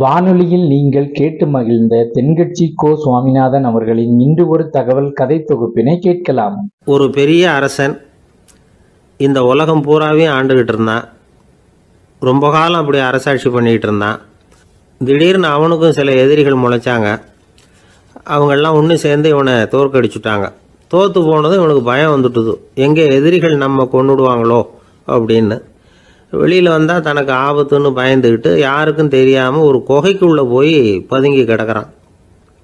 வானொலியில் நீங்கள் கேட்டு மகிழ்ந்த தென்கட்சி கோ. சுவாமிநாதன் அவர்களின் இன்று ஒரு தகவல் கதை தொகுப்பினை கேட்கலாம். ஒரு பெரிய அரசன் இந்த உலகம் பூராவையும் ஆண்டுகிட்டு இருந்தான். ரொம்ப காலம் அப்படி அரசாட்சி பண்ணிகிட்டு இருந்தான். திடீர்னு அவனுக்கும் சில எதிரிகள் முளைச்சாங்க. அவங்கெல்லாம் ஒன்று சேர்ந்து இவனை தோற்கடிச்சுட்டாங்க. தோற்று போனதும் இவனுக்கு பயம் வந்துட்டுது, எங்கே எதிரிகள் நம்ம கொண்டுடுவாங்களோ அப்படின்னு. வெளியில் வந்தால் தனக்கு ஆபத்துன்னு பயந்துக்கிட்டு யாருக்கும் தெரியாமல் ஒரு குகைக்குள்ளே போய் பதுங்கி கிடக்கிறான்.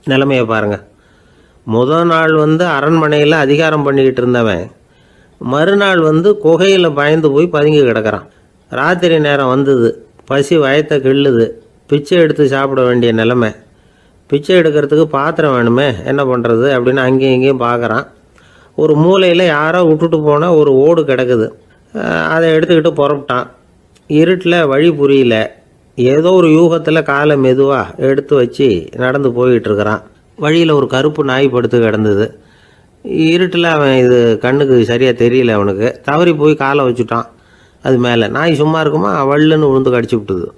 நிலைமையை பாருங்கள். முதல் நாள் அரண்மனையில் அதிகாரம் பண்ணிக்கிட்டு இருந்தவன் மறுநாள் குகையில் பயந்து போய் பதுங்கி கிடக்கிறான். ராத்திரி நேரம் வந்தது, பசி வயத்தை கிள்ளுது, பிச்சை எடுத்து சாப்பிட வேண்டிய நிலைமை. பிச்சை எடுக்கிறதுக்கு பாத்திரம் வேணுமே, என்ன பண்ணுறது அப்படின்னு அங்கேயும் இங்கேயும் பார்க்குறான். ஒரு மூலையில் யாரோ விட்டுட்டு போன ஒரு ஓடு கிடக்குது. அதை எடுத்துக்கிட்டு புறப்பட்டான். இருட்டில் வழி புரியல. ஏதோ ஒரு யூகத்தில் காலை மெதுவாக எடுத்து வச்சு நடந்து போயிட்டுருக்கிறான். வழியில் ஒரு கருப்பு நாய் படுத்து கிடந்தது. இருட்டில் அவன் இது கண்ணுக்கு சரியாக தெரியல. அவனுக்கு தவறி போய் காலை வச்சுட்டான். அது மேலே நாய் சும்மா இருக்குமா, வள்ளுன்னு விழுந்து கடிச்சு விட்டுது.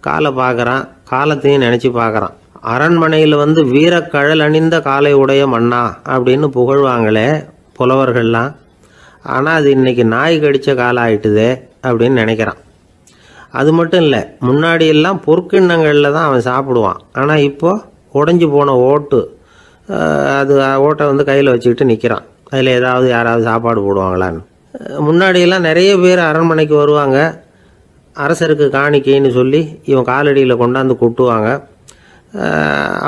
காலை பார்க்குறான், காலத்தையும் நினச்சி பார்க்குறான். அரண்மனையில் வீரக்கழல் அணிந்த காலை உடைய மன்னா அப்படின்னு புகழ்வாங்களே புலவர்கள்லாம். ஆனால் அது இன்றைக்கி நாய் கடித்த காலம் ஆகிட்டுதே அப்படின்னு நினைக்கிறான். அது மட்டும் இல்லை, முன்னாடியெல்லாம் பொற்கிண்ணங்களில் தான் அவன் சாப்பிடுவான். ஆனால் இப்போது உடஞ்சி போன ஓட்டு, அது ஓட்டை கையில் வச்சுக்கிட்டு நிற்கிறான். அதில் யாராவது சாப்பாடு போடுவாங்களான்னு. முன்னாடியெல்லாம் நிறைய பேர் அரண்மனைக்கு வருவாங்க. அரசருக்கு காணிக்கைன்னு சொல்லி இவன் காலடியில் கொண்டாந்து கொட்டுவாங்க.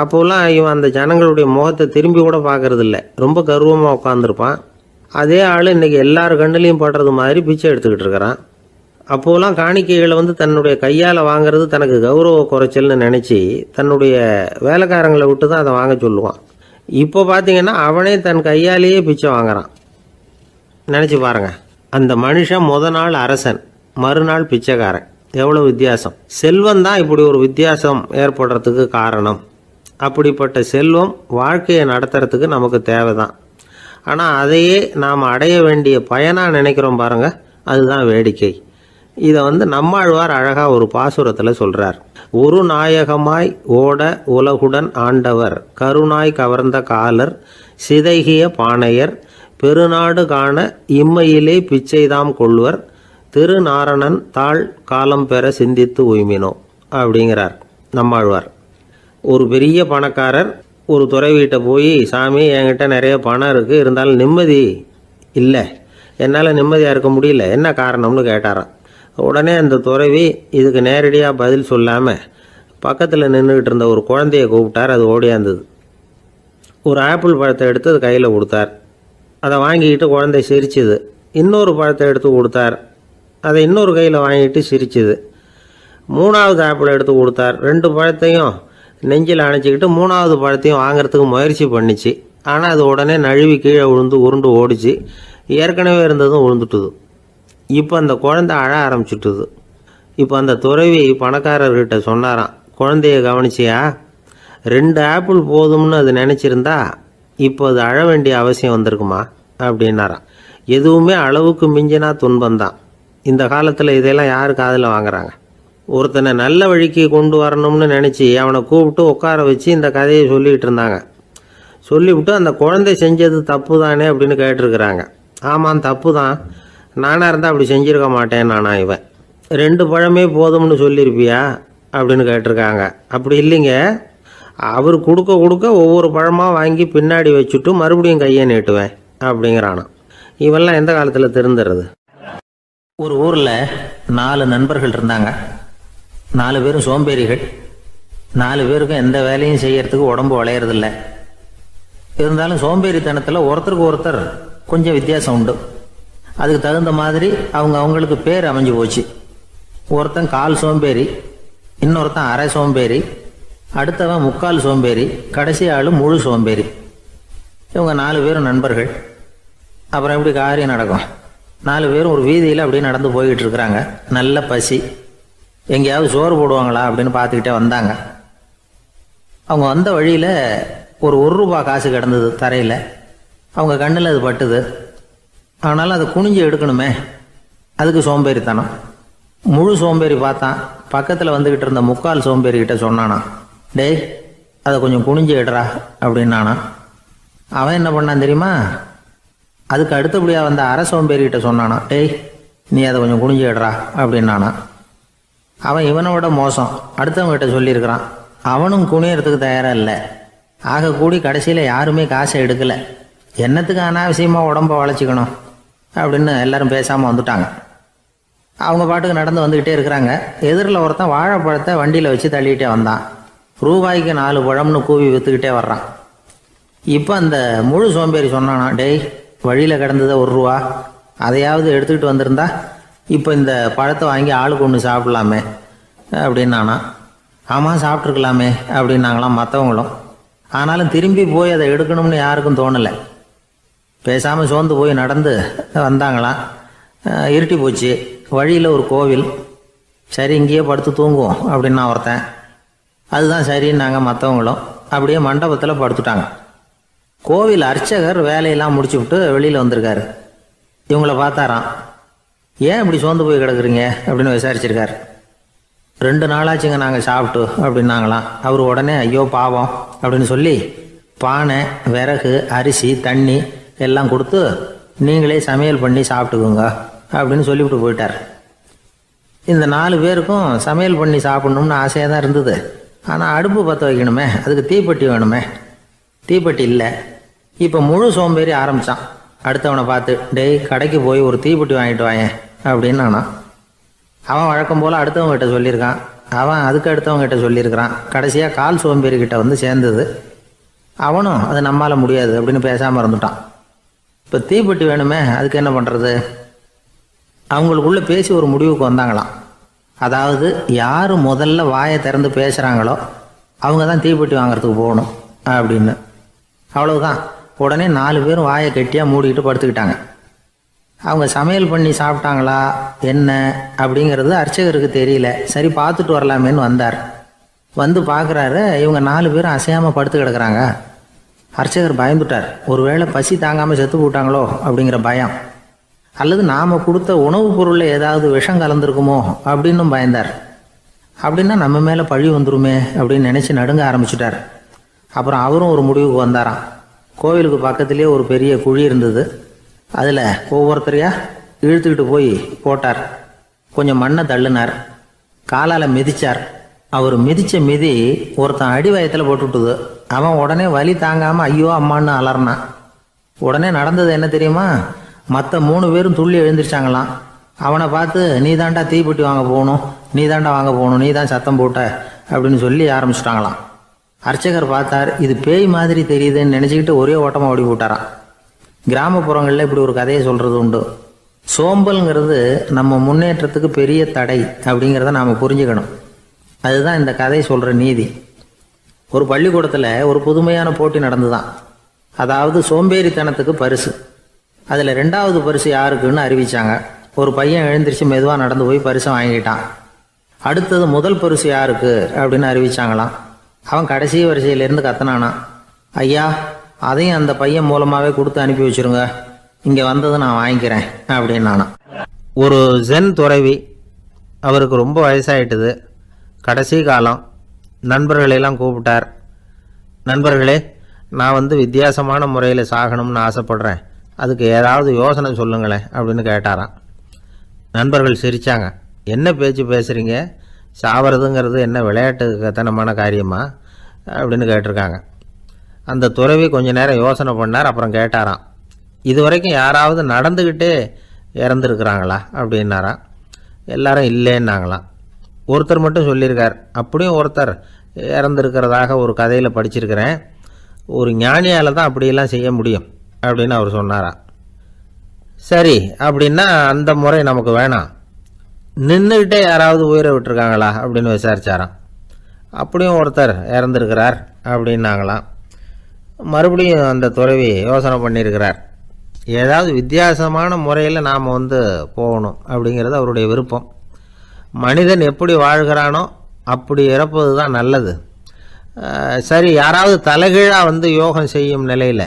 அப்போல்லாம் இவன் அந்த ஜனங்களுடைய முகத்தை திரும்பி கூட பார்க்கறதில்ல. ரொம்ப கர்வமாக உட்காந்துருப்பான். அதே ஆள் இன்றைக்கி எல்லார் கண்ணுலேயும் படுறது மாதிரி பிச்சை எடுத்துக்கிட்டு இருக்கிறான். அப்போலாம் காணிக்கைகளை தன்னுடைய கையால் வாங்கிறது தனக்கு கௌரவ குறைச்சல்னு நினச்சி தன்னுடைய வேலைக்காரங்களை விட்டு தான் அதை வாங்க சொல்லுவான். இப்போ பார்த்திங்கன்னா அவனே தன் கையாலேயே பிச்சை வாங்குறான். நினச்சி பாருங்கள். அந்த மனுஷன் முதல் நாள் அரசன், மறுநாள் பிச்சைக்காரன். எவ்வளோ வித்தியாசம். செல்வம் தான் இப்படி ஒரு வித்தியாசம் ஏற்படுறதுக்கு காரணம். அப்படிப்பட்ட செல்வம் வாழ்க்கையை நடத்துறதுக்கு நமக்கு தேவை தான். ஆனால் அதையே நாம் அடைய வேண்டிய பயனாக நினைக்கிறோம் பாருங்கள், அதுதான் வேடிக்கை. இதை நம்மாழ்வார் அழகாக ஒரு பாசுரத்தில் சொல்கிறார். ஒரு நாயகமாய் ஓட உலகுடன் ஆண்டவர், கருணாய் கவர்ந்த காலர், சிதைகிய பானையர், பெருநாடு காண இம்மையிலே பிச்சைதாம் கொள்வர், திருநாரணன் தாழ் காலம் பெற சிந்தித்து உய்மினோ அப்படிங்கிறார் நம்மாழ்வார். ஒரு பெரிய பணக்காரர் ஒரு துறவிகிட்ட போய், சாமி என்கிட்ட நிறைய பணம் இருக்குது, இருந்தாலும் நிம்மதி இல்லை, என்னால் நிம்மதியாக இருக்க முடியல, என்ன காரணம்னு கேட்டாராம். உடனே அந்த துறவி இதுக்கு நேரடியாக பதில் சொல்லாமல் பக்கத்தில் நின்றுக்கிட்டு இருந்த ஒரு குழந்தைய கூப்பிட்டார். அது ஓடியாந்தது. ஒரு ஆப்பிள் பழத்தை எடுத்து அது கையில் கொடுத்தார். அதை வாங்கிக்கிட்டு குழந்தை சிரிச்சுது. இன்னொரு பழத்தை எடுத்து கொடுத்தார். அதை இன்னொரு கையில் வாங்கிட்டு சிரிச்சுது. மூணாவது ஆப்பிள் எடுத்து கொடுத்தார். 2 பழத்தையும் நெஞ்சில் அணைச்சிக்கிட்டு 3ஆவது பழத்தையும் வாங்கிறதுக்கு முயற்சி பண்ணிச்சு. ஆனால் அது உடனே நழுவி கீழே உருண்டு ஓடிச்சு. ஏற்கனவே இருந்ததும் விழுந்துட்டுது. இப்போ அந்த குழந்தை அழ ஆரம்பிச்சுட்டுது. இப்போ அந்த துறவி பணக்காரர்கிட்ட சொன்னாராம், குழந்தைய கவனிச்சியா, 2 ஆப்பிள் போதும்னு அது நினச்சிருந்தா இப்போ அது அழ வேண்டிய அவசியம் வந்திருக்குமா அப்படின்னாராம். எதுவுமே அளவுக்கு மிஞ்சினா துன்பந்தான். இந்த காலத்தில் இதெல்லாம் யார் காதில் வாங்குறாங்க? ஒருத்தனை நல்ல வழிக்கு கொண்டு வரணும்னு நினச்சி அவனை கூப்பிட்டு உட்கார வச்சு இந்த கதையை சொல்லிகிட்டு இருந்தாங்க. சொல்லிவிட்டு அந்த குழந்தை செஞ்சது தப்பு தானே அப்படின்னு கேட்டிருக்கிறாங்க. ஆமாம், தப்பு தான், நானாக இருந்தால் அப்படி செஞ்சுருக்க மாட்டேன் நானா இவன். 2 பழமே போதும்னு சொல்லியிருப்பியா அப்படின்னு கேட்டிருக்காங்க. அப்படி இல்லைங்க, அவர் கொடுக்க ஒவ்வொரு பழமாக வாங்கி பின்னாடி வச்சுட்டு மறுபடியும் கையை நீட்டுவேன் அப்படிங்கிறானா. இவெல்லாம் எந்த காலத்தில் திருந்துறது? ஒரு ஊரில் 4 நண்பர்கள் இருந்தாங்க. 4 பேரும் சோம்பேறிகள். 4 பேருக்கும் எந்த வேலையும் செய்யறதுக்கு உடம்பு வளையறதில்லை. இருந்தாலும் சோம்பேறித்தனத்தில் ஒருத்தருக்கு ஒருத்தர் கொஞ்சம் வித்தியாசம் உண்டு. அதுக்கு தகுந்த மாதிரி அவங்களுக்கு பேர் அமைஞ்சு போச்சு. ஒருத்தன் கால் சோம்பேறி, இன்னொருத்தன் அரை சோம்பேறி, அடுத்தவன் முக்கால் சோம்பேறி, கடைசி ஆள் முழு சோம்பேறி. இவங்க 4 பேரும் நண்பர்கள். அப்புறம் எப்படி காரியம் நடக்கும்? 4 பேரும் ஒரு வீதியில் அப்படியே நடந்து போய்கிட்டு இருக்கிறாங்க. நல்ல பசி. எங்கேயாவது சோறு போடுவாங்களா அப்படின்னு பார்த்துக்கிட்டே வந்தாங்க. அவங்க வந்த வழியில் ஒரு ரூபா காசு கிடந்தது தரையில். அவங்க கண்ணில் அது பட்டுது. ஆனாலும் அதை குனிஞ்சு எடுக்கணுமே, அதுக்கு சோம்பேறித்தனம். முழு சோம்பேறி பார்த்தான், பக்கத்தில் வந்துக்கிட்டு இருந்த முக்கால் சோம்பேறிக்கிட்ட சொன்னானா, டேய் அதை கொஞ்சம் குனிஞ்சு எடுறா அப்படின்னானா. அவன் என்ன பண்ணான் தெரியுமா, அதுக்கு அடுத்தபடியாக வந்த அரை சோம்பேறிக்கிட்ட சொன்னானா, டேய் நீ அதை கொஞ்சம் குனிஞ்சு எடுறா அப்படின்னானா. அவன் இவனை விட மோசம், அடுத்தவங்ககிட்ட சொல்லியிருக்கிறான். அவனும் குனியறதுக்கு தயாராக இல்லை. ஆக கூடி கடைசியில் யாருமே காசை எடுக்கலை. என்னத்துக்கு அனாவசியமாக உடம்ப வளைச்சிக்கணும் அப்படின்னு எல்லாரும் பேசாமல் வந்துட்டாங்க. அவங்க பாட்டுக்கு நடந்து வந்துக்கிட்டே இருக்கிறாங்க. எதிரில் ஒருத்தன் வாழைப்பழத்தை வண்டியில் வச்சு தள்ளிகிட்டே வந்தான். ரூபாய்க்கு 4 பழம்னு கூவி விற்றுக்கிட்டே வர்றான். இப்போ அந்த முழு சோம்பேறி சொன்னானா, டேய் வழியில் கிடந்ததை 1 ரூபா, அதையாவது எடுத்துக்கிட்டு வந்திருந்தா இப்போ இந்த பழத்தை வாங்கி ஆளுக்கு ஒன்று சாப்பிட்லாமே அப்படின்னானா. ஆமாம் சாப்பிட்ருக்கலாமே அப்படின்னாங்களாம் மற்றவங்களும். ஆனாலும் திரும்பி போய் அதை எடுக்கணும்னு யாருக்கும் தோணலை. பேசாமல் சோர்ந்து போய் நடந்து வந்தாங்களாம். இருட்டி போச்சு. வழியில் ஒரு கோவில். சரி இங்கேயே படுத்து தூங்குவோம் அப்படின்னா ஒருத்தன். அதுதான் சரின்னாங்க மற்றவங்களும். அப்படியே மண்டபத்தில் படுத்துட்டாங்க. கோவில் அர்ச்சகர் வேலையெல்லாம் முடிச்சு விட்டு வெளியில் வந்திருக்காரு. இவங்கள பார்த்தாராம். ஏன் இப்படி சோர்ந்து போய் கிடக்குறீங்க அப்படின்னு விசாரிச்சிருக்காரு. 2 நாளாச்சுங்க நாங்கள் சாப்பிட்டு அப்படின்னாங்களாம். அவர் உடனே ஐயோ பாவம் அப்படின்னு சொல்லி பானை, விறகு, அரிசி, தண்ணி எல்லாம் கொடுத்து நீங்களே சமையல் பண்ணி சாப்பிட்டுக்குங்க அப்படின்னு சொல்லிவிட்டு போயிட்டார். இந்த 4 பேருக்கும் சமையல் பண்ணி சாப்பிட்ணும்னு ஆசையாக தான் இருந்தது. ஆனால் அடுப்பு பற்ற வைக்கணுமே, அதுக்கு தீப்பெட்டி வேணுமே. தீப்பெட்டி இல்லை. இப்போ முழு சோம்பேறி ஆரம்பித்தான். அடுத்தவனை பார்த்து, டேய் கடைக்கு போய் ஒரு தீப்பெட்டி வாங்கிட்டு வாயேன் அப்படின்னு நானான். அவன் வழக்கம் போல் அடுத்தவங்ககிட்ட சொல்லியிருக்கான். அவன் அதுக்கு அடுத்தவங்ககிட்ட சொல்லியிருக்கிறான். கடைசியாக கால் சோம்பேறிக்கிட்ட வந்து சேர்ந்தது. அவனும் அது நம்மால் முடியாது அப்படின்னு பேசாமல் இருந்துட்டான். இப்போ தீப்பெட்டி வேணுமே, அதுக்கு என்ன பண்ணுறது? அவங்களுக்குள்ளே பேசி ஒரு முடிவுக்கு வந்தாங்களாம். அதாவது யார் முதல்ல வாயை திறந்து பேசுகிறாங்களோ அவங்க தான் தீப்பெட்டி வாங்கிறதுக்கு போகணும் அப்படின்னு. அவ்வளவுதான். உடனே 4 பேரும் வாயை கெட்டியாக மூடிக்கிட்டு படுத்துக்கிட்டாங்க. அவங்க சமையல் பண்ணி சாப்பிட்டாங்களா என்ன அப்படிங்கிறது அர்ச்சகருக்கு தெரியல. சரி பார்த்துட்டு வரலாமேன்னு வந்தார். வந்து பார்க்குறாரு, இவங்க 4 பேரும் அசையாமல் படுத்து கிடக்குறாங்க. அர்ச்சகர் பயந்துட்டார். ஒருவேளை பசி தாங்காமல் செத்து போட்டாங்களோ அப்படிங்கிற பயம், அல்லது நாம் கொடுத்த உணவுப் பொருளில் ஏதாவது விஷம் கலந்துருக்குமோ அப்படின்னும் பயந்தார். அப்படின்னா நம்ம மேலே பழி வந்துருமே அப்படின்னு நினச்சி நடுங்க ஆரம்பிச்சிட்டார். அப்புறம் அவரும் ஒரு முடிவுக்கு வந்தாராம். கோவிலுக்கு பக்கத்துலேயே ஒரு பெரிய குழி இருந்தது. அதில் ஒவ்வொருத்தரையாக இழுத்துக்கிட்டு போய் போட்டார். கொஞ்சம் மண்ணை தள்ளினார். காலால் மிதித்தார். அவர் மிதித்த மிதி ஒருத்தன் அடி வயத்தில் போட்டுவிட்டுது. அவன் உடனே வலி தாங்காமல் ஐயோ அம்மான்னு அலறினான். உடனே நடந்தது என்ன தெரியுமா? மற்ற 3 பேரும் துள்ளி எழுந்திரிச்சாங்களாம். அவனை பார்த்து நீ தாண்டா தீப்பெட்டி வாங்க போகணும், நீ தாண்டா வாங்க போகணும், நீ தான் சத்தம் போட்ட அப்படின்னு சொல்லி ஆரம்பிச்சிட்டாங்களாம். அர்ச்சகர் பார்த்தார். இது பேய் மாதிரி தெரியுதுன்னு நினச்சிக்கிட்டு ஒரே ஓட்டமாக ஓடி போட்டாராம். கிராமப்புறங்களில் இப்படி ஒரு கதையை சொல்கிறது உண்டு. சோம்பல்ங்கிறது நம்ம முன்னேற்றத்துக்கு பெரிய தடை அப்படிங்கிறத நாம் புரிஞ்சுக்கணும். அதுதான் இந்த கதை சொல்கிற நீதி. ஒரு பள்ளிக்கூடத்தில் ஒரு புதுமையான போட்டி நடந்துதான். அதாவது சோம்பேறித்தனத்துக்கு பரிசு. அதில் 2வது பரிசு யாருக்குன்னு அறிவிச்சாங்க. ஒரு பையன் எழுந்திரிச்சு மெதுவாக நடந்து போய் பரிசை வாங்கிட்டான். அடுத்தது முதல் பரிசு யாருக்கு அப்படின்னு அறிவிச்சாங்களாம். அவன் கடைசி வரிசையிலேருந்து கத்தனானா, ஐயா அதையும் அந்த பையன் மூலமாகவே கொடுத்து அனுப்பி வச்சுருங்க, இங்கே வந்தது நான் வாங்கிக்கிறேன் அப்படின்னு நானா. ஒரு ஜென் துறவி, அவருக்கு ரொம்ப வயசாயிட்டுது, கடைசி காலம். நண்பர்களெல்லாம் கூப்பிட்டார். நண்பர்களே, நான் வித்தியாசமான முறையில் சாகணும்னு ஆசைப்படுறேன், அதுக்கு ஏதாவது யோசனை சொல்லுங்களேன் அப்படின்னு கேட்டாராம். நண்பர்கள் சிரித்தாங்க. என்ன பேச்சு பேசுகிறீங்க, சாவறதுங்கிறது என்ன விளையாட்டுத்தனமான காரியமா அப்படின்னு கேட்டிருக்காங்க. அந்த துறவி கொஞ்ச நேரம் யோசனை பண்ணார். அப்புறம் கேட்டாராம், இது வரைக்கும் யாராவது நடந்துக்கிட்டே இறந்துருக்குறாங்களா அப்படின்னாராம். எல்லாரும் இல்லைன்னாங்களாம். ஒருத்தர் மட்டும் சொல்லியிருக்கார், அப்படியும் ஒருத்தர் இறந்துருக்கிறதாக ஒரு கதையில் படிச்சிருக்கிறேன், ஒரு ஞானியால் தான் அப்படியெல்லாம் செய்ய முடியும் அப்படின்னு அவர் சொன்னாராம். சரி அப்படின்னா அந்த முறை நமக்கு வேணாம், நின்றுக்கிட்டே யாராவது உயிரை விட்டுருக்காங்களா அப்படின்னு விசாரிச்சாராம். அப்படியும் ஒருத்தர் இறந்துருக்கிறார் அப்படின்னாங்களாம். மறுபடியும் அந்த துறவி யோசனை பண்ணியிருக்கிறார். ஏதாவது வித்தியாசமான முறையில் நாம் போகணும் அப்படிங்கிறது அவருடைய விருப்பம். மனிதன் எப்படி வாழ்கிறானோ அப்படி இறப்பது தான் நல்லது. சரி, யாராவது தலைகீழாக யோகம் செய்யும் நிலையில்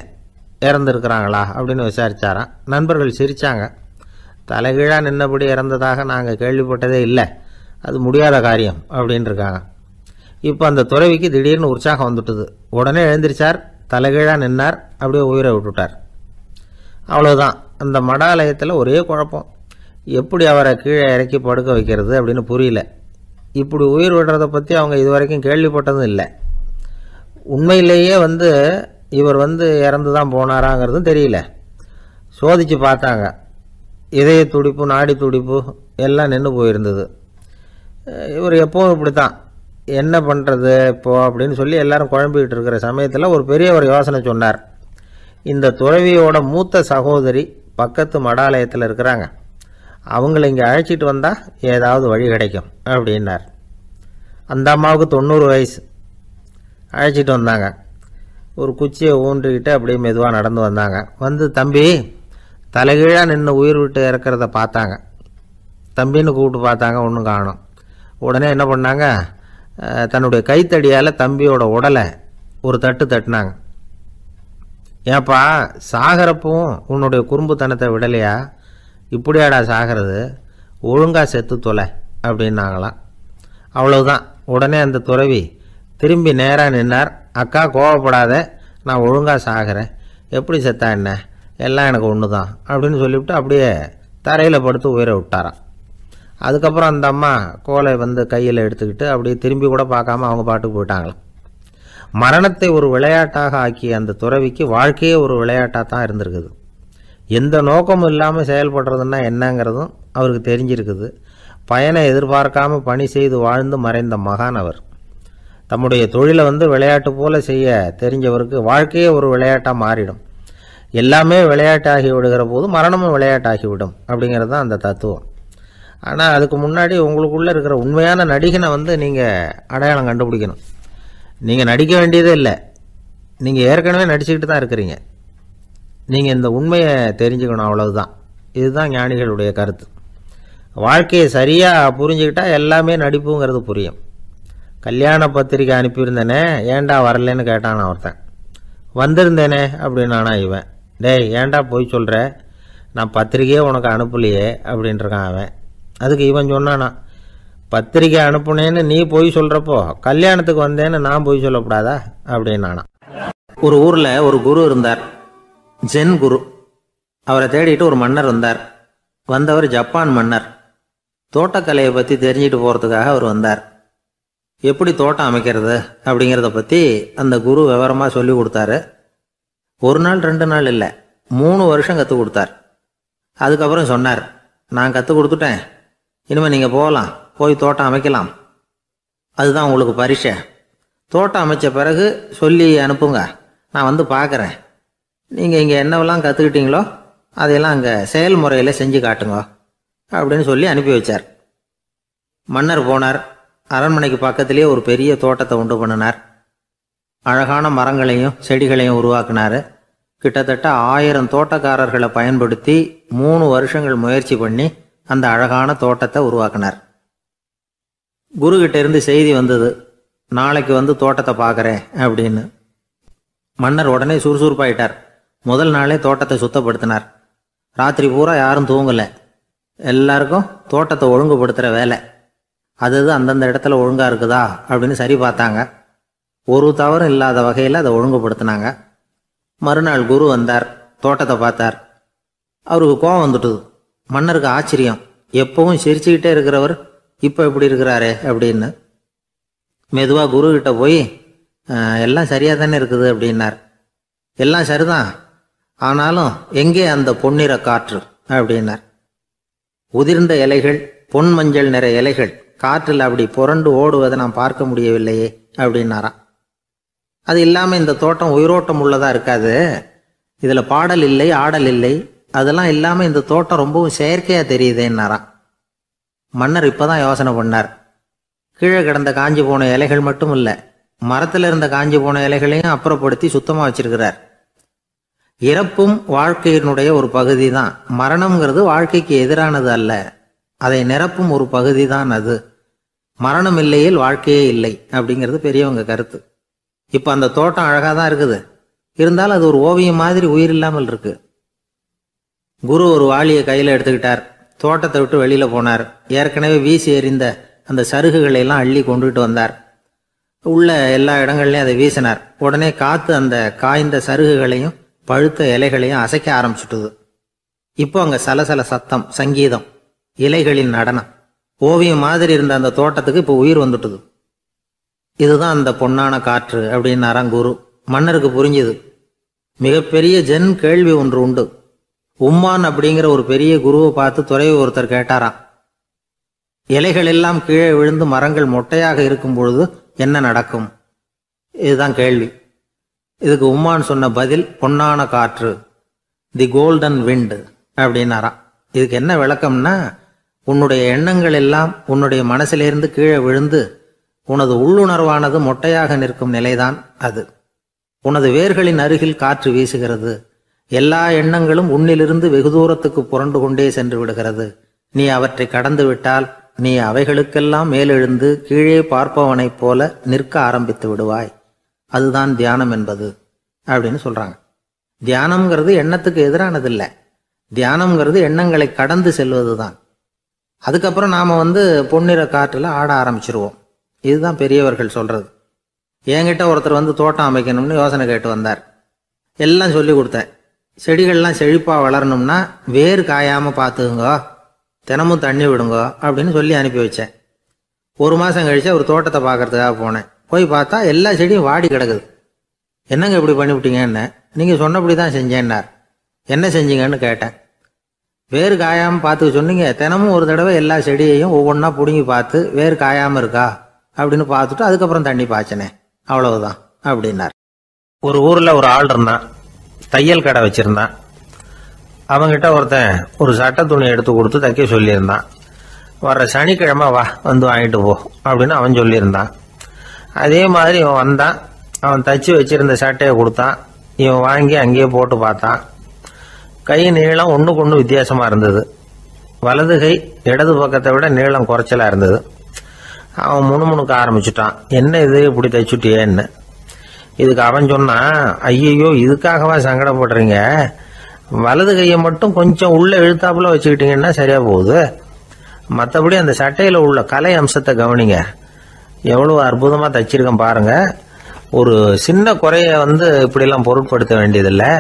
இறந்துருக்கிறாங்களா அப்படின்னு விசாரித்தாராம். நண்பர்கள் சிரித்தாங்க. தலைகீழாக நின்னபடி இறந்ததாக நாங்கள் கேள்விப்பட்டதே இல்லை, அது முடியாத காரியம் அப்படின்னு இருக்காங்க. இப்போ அந்த துறவிக்கு திடீர்னு உற்சாகம் வந்துட்டுது. உடனே எழுந்திரிச்சார், தலைகீழாக நின்னார், அப்படியே உயிரை விட்டுட்டார். அவ்வளோதான். அந்த மடாலயத்தில் ஒரே குழப்பம். எப்படி அவரை கீழே இறக்கி படுக்க வைக்கிறது அப்படின்னு புரியல. இப்படி உயிர் விடுறதை பற்றி அவங்க இதுவரைக்கும் கேள்விப்பட்டதும் இல்லை. உண்மையிலேயே இவர் இறந்து தான் போனாராங்கிறதும் தெரியல. சோதித்து பார்த்தாங்க. இதய துடிப்பு, நாடி துடிப்பு எல்லாம் நின்று போயிருந்தது. இவர் எப்பவும் இப்படி தான், என்ன பண்ணுறது இப்போது அப்படின்னு சொல்லி எல்லாரும் குழம்பிக்கிட்டு இருக்கிற சமயத்தில் ஒரு பெரியவர் யோசனை சொன்னார். இந்த துறவியோட மூத்த சகோதரி பக்கத்து மடாலயத்தில் இருக்கிறாங்க, அவங்கள இங்கே அழைச்சிட்டு வந்தால் ஏதாவது வழி கிடைக்கும் அப்படின்னார். அந்த அம்மாவுக்கு 90 வயசு. அழைச்சிட்டு வந்தாங்க. ஒரு குச்சியை ஊன்றிக்கிட்டு அப்படியே மெதுவாக நடந்து வந்தாங்க. தம்பி தலைகீழாக நின்று உயிர் விட்டு இறக்கிறத பார்த்தாங்க. தம்பின்னு கூப்பிட்டு பார்த்தாங்க, ஒன்றும் காணோம். உடனே என்ன பண்ணாங்க, தன்னுடைய கைத்தடியால் தம்பியோட உடலை ஒரு தட்டு தட்டினாங்க. ஏப்பா சாகிறப்பவும் உன்னுடைய குறும்புத்தனத்தை விடலையா? இப்படியாடா சாகிறது, ஒழுங்காக செத்து தொலை அப்படின்னாங்களாம். அவ்வளவுதான். உடனே அந்த துறவி திரும்பி நேராக நின்னார். அக்கா கோவப்படாத, நான் ஒழுங்காக சாகிறேன், எப்படி செத்தா என்ன, எல்லாம் எனக்கு ஒன்று தான் அப்படின்னு சொல்லிவிட்டு அப்படியே தரையில் படுத்து உயிரை விட்டாராம். அதுக்கப்புறம் அந்த அம்மா கோலை கையில் எடுத்துக்கிட்டு அப்படியே திரும்பி கூட பார்க்காம அவங்க பாட்டுக்கு போயிட்டாங்களாம். மரணத்தை ஒரு விளையாட்டாக ஆக்கிய அந்த துறவிக்கு வாழ்க்கையே ஒரு விளையாட்டாக தான் இருந்திருக்குது. எந்த நோக்கமும் இல்லாமல் செயல்படுறதுன்னா என்னங்கிறதும் அவருக்கு தெரிஞ்சிருக்குது. பயனை எதிர்பார்க்காம பணி செய்து வாழ்ந்து மறைந்த மகான் அவர். தம்முடைய தொழிலை விளையாட்டு போல செய்ய தெரிஞ்சவருக்கு வாழ்க்கையே ஒரு விளையாட்டாக மாறிடும். எல்லாமே விளையாட்டாகி விடுகிற போது மரணமும் விளையாட்டாகிவிடும் அப்படிங்கிறது தான் அந்த தத்துவம். ஆனால் அதுக்கு முன்னாடி உங்களுக்குள்ளே இருக்கிற உண்மையான நடிகனை நீங்கள் அடையாளம் கண்டுபிடிக்கணும். நீங்கள் நடிக்க வேண்டியதே இல்லை, நீங்கள் ஏற்கனவே நடிச்சுக்கிட்டு தான் இருக்கிறீங்க. நீங்கள் இந்த உண்மையை தெரிஞ்சுக்கணும், அவ்வளவுதான். இதுதான் ஞானிகளுடைய கருத்து. வாழ்க்கையை சரியாக புரிஞ்சுக்கிட்டால் எல்லாமே நடிப்புங்கிறது புரியும். கல்யாண பத்திரிக்கை அனுப்பியிருந்தேனே, ஏன்டா வரலன்னு கேட்டான் ஒருத்தன். வந்திருந்தேனே அப்படின்னானா இவன். டேய் ஏன்டா போய் சொல்கிற, நான் பத்திரிக்கையே உனக்கு அனுப்பலையே அப்படின்ட்டுருக்கான் அவன். அதுக்கு இவன் சொன்னானா, பத்திரிக்கை அனுப்புனேன்னு நீ போய் சொல்கிறப்போ கல்யாணத்துக்கு வந்தேன்னு நான் போய் சொல்லக்கூடாதா அப்படின்னானா. ஒரு ஊரில் ஒரு குரு இருந்தார், ஜென் குரு. அவரை தேடிட்டு ஒரு மன்னர் வந்தார். வந்தவர் ஜப்பான் மன்னர். தோட்டக்கலையை பற்றி தெரிஞ்சுட்டு போகிறதுக்காக அவர் வந்தார். எப்படி தோட்டம் அமைக்கிறது அப்படிங்கிறத பற்றி அந்த குரு விவரமாக சொல்லி கொடுத்தாரு. ஒரு நாள் 2 நாள் இல்லை, 3 வருஷம் கற்றுக் கொடுத்தார். அதுக்கப்புறம் சொன்னார், நான் கற்றுக் கொடுத்துட்டேன், இனிமேல் நீங்கள் போகலாம், போய் தோட்டம் அமைக்கலாம். அதுதான் உங்களுக்கு பரிசை. தோட்டம் அமைச்ச பிறகு சொல்லி அனுப்புங்க, நான் பார்க்குறேன். நீங்கள் இங்கே என்னவெல்லாம் கற்றுக்கிட்டீங்களோ அதையெல்லாம் அங்கே செயல்முறையில் செஞ்சு காட்டுங்க அப்படின்னு சொல்லி அனுப்பி வச்சார். மன்னர் போனார். அரண்மனைக்கு பக்கத்திலேயே ஒரு பெரிய தோட்டத்தை உண்டு பண்ணினார். அழகான மரங்களையும் செடிகளையும் உருவாக்கினார். கிட்டத்தட்ட 1000 தோட்டக்காரர்களை பயன்படுத்தி 3 வருஷங்கள் முயற்சி பண்ணி அந்த அழகான தோட்டத்தை உருவாக்கினார். குருகிட்ட இருந்து செய்தி வந்தது, நாளைக்கு தோட்டத்தை பார்க்குறேன் அப்படின்னு. மன்னர் உடனே சுறுசுறுப்பாயிட்டார். முதல் நாளே தோட்டத்தை சுத்தப்படுத்தினார். ராத்திரி பூரா யாரும் தூங்கலை. எல்லாருக்கும் தோட்டத்தை ஒழுங்குபடுத்துகிற வேலை. அது அந்தந்த இடத்துல ஒழுங்காக இருக்குதா அப்படின்னு சரி பார்த்தாங்க. ஒரு தவறும் இல்லாத வகையில் அதை ஒழுங்குபடுத்தினாங்க. மறுநாள் குரு வந்தார், தோட்டத்தை பார்த்தார். அவருக்கு கோபம் வந்துட்டுது. மன்னருக்கு ஆச்சரியம், எப்பவும் சிரிச்சுக்கிட்டே இருக்கிறவர் இப்போ எப்படி இருக்கிறாரே அப்படின்னு. மெதுவாக குருக்கிட்ட போய் எல்லாம் சரியாக தானே இருக்குது அப்படின்னார். எல்லாம் சரிதான், ஆனாலும் எங்கே அந்த பொன்னிற காற்று அப்படின்னார். உதிர்ந்த இலைகள், பொன் மஞ்சள் நிற இலைகள் காற்றில் அப்படி புரண்டு ஓடுவதை நான் பார்க்க முடியவில்லையே அப்படின்னாராம். அது இல்லாமல் இந்த தோட்டம் உயிரோட்டம் உள்ளதாக இருக்காது, இதில் பாடல் இல்லை, ஆடல் இல்லை, அதெல்லாம் இல்லாமல் இந்த தோட்டம் ரொம்பவும் செயற்கையாக தெரியுதேன்னாராம். மன்னர் இப்போதான் யோசனை பண்ணார். கீழே கிடந்த காஞ்சி போன இலைகள் மட்டும் இல்லை, மரத்தில் இருந்த காஞ்சி போன இலைகளையும் அப்புறப்படுத்தி சுத்தமாக வச்சிருக்கிறார். இறப்பும் வாழ்க்கையினுடைய ஒரு பகுதி தான். மரணம்ங்கிறது வாழ்க்கைக்கு எதிரானது அல்ல, அதை நிரப்பும் ஒரு பகுதி தான் அது. மரணம் இல்லையில் வாழ்க்கையே இல்லை அப்படிங்கிறது பெரியவங்க கருத்து. இப்போ அந்த தோட்டம் அழகாக தான் இருக்குது, இருந்தாலும் அது ஒரு ஓவியம் மாதிரி உயிர் இல்லாமல் இருக்கு. குரு ஒரு வாளியை கையில் எடுத்துக்கிட்டார். தோட்டத்தை விட்டு வெளியில் போனார். ஏற்கனவே வீசி எறிந்த அந்த சருகுகளை எல்லாம் அள்ளி கொண்டுட்டு வந்தார். உள்ள எல்லா இடங்கள்லையும் அதை வீசினார். உடனே காத்து அந்த காய்ந்த சருகுகளையும் பழுத்த இலைகளையும் அசைக்க ஆரம்பிச்சுட்டுது. இப்போ அங்க சலசல சத்தம், சங்கீதம், இலைகளின் நடனம், ஓவியம் மாதிரி இருந்த அந்த தோட்டத்துக்கு இப்போ உயிர் வந்துட்டுது. இதுதான் அந்த பொன்னான காற்று அப்படின்னாராம் குரு. மன்னருக்கு புரிஞ்சுது. மிகப்பெரிய ஜென் கேள்வி ஒன்று உண்டு. உம்மான் அப்படிங்கிற ஒரு பெரிய குருவை பார்த்து துறவி ஒருத்தர் கேட்டாராம், இலைகள் எல்லாம் கீழே விழுந்து மரங்கள் மொட்டையாக இருக்கும் பொழுது என்ன நடக்கும்? இதுதான் கேள்வி. இதுக்கு உம்மான் சொன்ன பதில் பொன்னான காற்று, தி கோல்டன் விண்ட் அப்படின்னாராம். இதுக்கு என்ன விளக்கம்னா, உன்னுடைய எண்ணங்கள் எல்லாம் உன்னுடைய மனசிலிருந்து கீழே விழுந்து உனது உள்ளுணர்வானது மொட்டையாக நிற்கும் நிலைதான் அது. உனது வேர்களின் அருகில் காற்று வீசுகிறது. எல்லா எண்ணங்களும் உன்னிலிருந்து வெகு தூரத்துக்கு புரண்டு கொண்டே சென்று விடுகிறது. நீ அவற்றை கடந்து விட்டால் நீ அவைகளுக்கெல்லாம் மேலெழுந்து கீழே பார்ப்பவனைப் போல நிற்க ஆரம்பித்து விடுவாய். அதுதான் தியானம் என்பது அப்படின்னு சொல்றாங்க. தியானம்ங்கிறது எண்ணத்துக்கு எதிரானதில்லை. தியானம்ங்கிறது எண்ணங்களை கடந்து செல்வதுதான். அதுக்கப்புறம் நாம பொன்னிற காற்றுல ஆட ஆரம்பிச்சிருவோம். இதுதான் பெரியவர்கள் சொல்றது. என்கிட்ட ஒருத்தர் தோட்டம் அமைக்கணும்னு யோசனை கேட்டு வந்தார். எல்லாம் சொல்லி கொடுத்தேன். செடிகள்லாம் செழிப்பா வளரணும்னா வேர் காயாம பார்த்துக்குங்க, தினமும் தண்ணி விடுங்க அப்படின்னு சொல்லி அனுப்பி வச்சேன். ஒரு மாசம் கழிச்சு ஒரு தோட்டத்தை பார்க்கறதுக்காக போனேன். போய் பார்த்தா எல்லா செடியும் வாடி கிடக்குது. என்னங்க இப்படி பண்ணிவிட்டீங்கன்னு. நீங்க சொன்னபடிதான் செஞ்சேன்னார். என்ன செஞ்சீங்கன்னு கேட்டேன். வேறு காயாம பார்த்துக்க சொன்னீங்க, தினமும் ஒரு தடவை எல்லா செடியையும் ஒவ்வொன்றா பிடுங்கி பார்த்து வேறு காயாம இருக்கா அப்படின்னு பார்த்துட்டு அதுக்கப்புறம் தண்ணி பாய்ச்சனே, அவ்வளவுதான் அப்படின்னார். ஒரு ஊர்ல ஒரு ஆள் இருந்தான். தையல் கடை வச்சிருந்தான். அவங்கிட்ட ஒருத்தன் ஒரு சட்டை துணி எடுத்து கொடுத்து தைக்க சொல்லியிருந்தான். வர்ற சனிக்கிழமை வா, வாங்கிட்டு போ அப்படின்னு அவன் சொல்லியிருந்தான். அதே மாதிரி இவன் வந்தான். அவன் தச்சு வச்சிருந்த சட்டையை கொடுத்தான். இவன் வாங்கி அங்கேயே போட்டு பார்த்தான். கை நீளம் ஒண்ணுக்கு ஒண்ணு வித்தியாசமா இருந்தது. வலது கை இடது பக்கத்தை விட நீளம் குறைச்சலா இருந்தது. அவன் முணுமுணுக்க ஆரம்பிச்சுட்டான். என்ன இது இப்படி தைச்சுட்டியேன்னு. இதுக்கு அவன் சொன்னான், ஐயோ இதுக்காகவா சங்கடப்படுறீங்க? வலது கையை மட்டும் கொஞ்சம் உள்ள இழுத்தாப்புல வச்சுக்கிட்டீங்கன்னா சரியா போகுது. மற்றபடி அந்த சட்டையில உள்ள கலை அம்சத்தை கவனிங்க. எவ்வளவு அற்புதமா தைச்சிருக்கேன் பாருங்க. ஒரு சின்ன குறைய இப்படிலாம் பொருட்படுத்த வேண்டியதில்லை.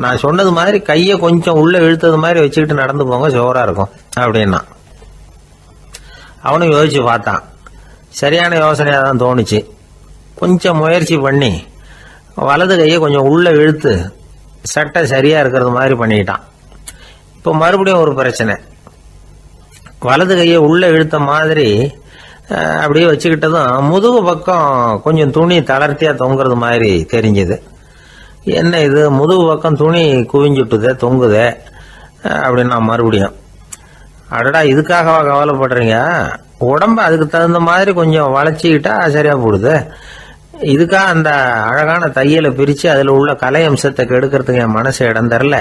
நான் சொன்னது மாதிரி கையை கொஞ்சம் உள்ள இழுத்தது மாதிரி வச்சுக்கிட்டு நடந்து போங்க, ஜோரா இருக்கும் அப்படின்னா. அவனும் யோசிச்சு பார்த்தான். சரியான யோசனையா தான் தோணுச்சு. கொஞ்சம் முயற்சி பண்ணி வலது கையை கொஞ்சம் உள்ள இழுத்து சட்டை சரியா இருக்கிறது மாதிரி பண்ணிக்கிட்டான். இப்போ மறுபடியும் ஒரு பிரச்சனை. வலது கையை உள்ள இழுத்த மாதிரி அப்படியே வச்சுக்கிட்டதும் முதுகு பக்கம் கொஞ்சம் துணி தளர்த்தியா தொங்குறது மாதிரி தெரிஞ்சது. என்ன இது, முதுகு பக்கம் துணி குவிஞ்சுட்டுதே, தொங்குதே அப்படின்னா மறுபடியும், அடடா இதுக்காகவா கவலைப்படுறீங்க? உடம்ப அதுக்கு தகுந்த மாதிரி கொஞ்சம் வளைச்சிக்கிட்டா சரியா போடுது. இதுக்காக அந்த அழகான தையலை பிரிச்சு அதுல உள்ள கலை அம்சத்தை கெடுக்கிறதுக்கு என் மனசு இடம் தரல.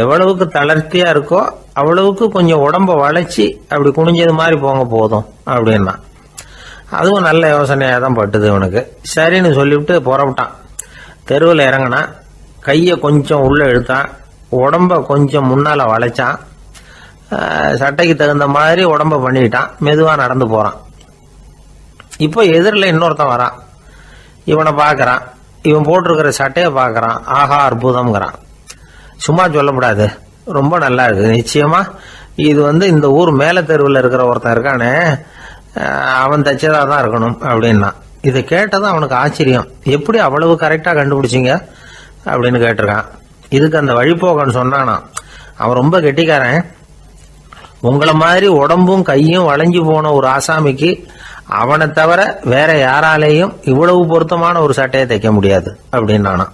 எவ்வளவுக்கு தளர்த்தியா இருக்கோ அவ்வளவுக்கு கொஞ்சம் உடம்ப வளைச்சி அப்படி குனிஞ்சது மாதிரி போங்க போதும் அப்படின்னா. அதுவும் நல்ல யோசனையா தான் பட்டுது இவனுக்கு. சரின்னு சொல்லிவிட்டு புறப்பட்டான். தெருவில் இறங்கினான். கையை கொஞ்சம் உள்ள இழுத்தான். உடம்ப கொஞ்சம் முன்னால வளைச்சான். சட்டைக்கு தகுந்த மாதிரி உடம்ப பண்ணிக்கிட்டான். மெதுவா நடந்து போறான். இப்போ எதிரில் இன்னொருத்தன் வரான். இவனை பார்க்கறான். இவன் போட்டிருக்கிற சட்டையை பார்க்கறான். ஆஹா அற்புதம்ங்கிறான். சும்மா சொல்லக்கூடாது, ரொம்ப நல்லா இருக்கு. நிச்சயமா இது இந்த ஊர் மேல தெருவில் இருக்கிற ஒருத்தன் இருக்கானே, அவன் தைச்சதா தான் இருக்கணும் அப்படின்னா. இதை கேட்டதான் அவனுக்கு ஆச்சரியம். எப்படி அவ்வளவு கரெக்டா கண்டுபிடிச்சிங்க அப்படின்னு கேட்டிருக்கான். இதுக்கு அந்த வழிபோக்கன்னு சொன்னானா, அவன் ரொம்ப கெட்டிக்காரன். உங்களை மாதிரி உடம்பும் கையும் வளைஞ்சு போன ஒரு ஆசாமிக்கு அவனை தவிர வேற யாராலேயும் இவ்வளவு பொருத்தமான ஒரு சட்டையை தைக்க முடியாது அப்படின்னானா.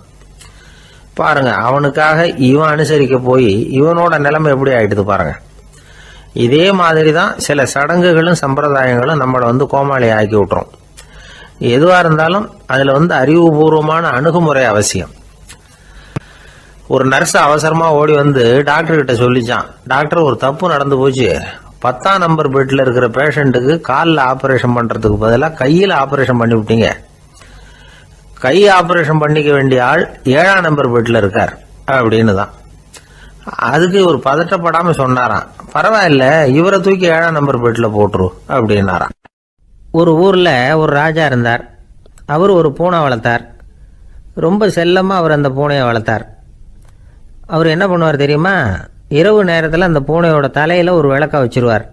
பாருங்க, அவனுக்காக இவன் அனுசரிக்க போய் இவனோட நிலைமை எப்படி ஆயிடுது பாருங்க. இதே மாதிரி தான் சில சடங்குகளும் சம்பிரதாயங்களும் நம்மளை கோமாளி ஆக்கி விட்டுரும். எதுவா இருந்தாலும் அதுல அறிவுபூர்வமான அணுகுமுறை அவசியம். ஒரு நர்ஸ் அவசரமா ஓடி டாக்டர் கிட்ட சொல்லிச்சான், டாக்டர் ஒரு தப்பு நடந்து போச்சு. 10ஆம் நம்பர் பெட்ல இருக்கிற பேஷண்ட்டுக்கு காலில் ஆபரேஷன் பண்றதுக்கு பதிலாக கையில் ஆபரேஷன் பண்ணி விட்டீங்க. கை ஆபரேஷன் பண்ணிக்க வேண்டிய ஆள் 7ஆம் நம்பர் பெட்ல இருக்கார் அப்படின்னு தான். அதுக்கு இவர் பதட்டப்படாம சொன்னாராம், பரவாயில்ல, இவரை தூக்கி 7ஆம் நம்பர் பெட்டில் போட்டுரு அப்படின்னாராம். ஒரு ஊரில் ஒரு ராஜா இருந்தார். அவர் ஒரு பூனை வளர்த்தார். ரொம்ப செல்லமாக அவர் அந்த பூனையை வளர்த்தார். அவர் என்ன பண்ணுவார் தெரியுமா? இரவு நேரத்தில் அந்த பூனையோட தலையில் ஒரு விளக்கை வச்சுருவார்.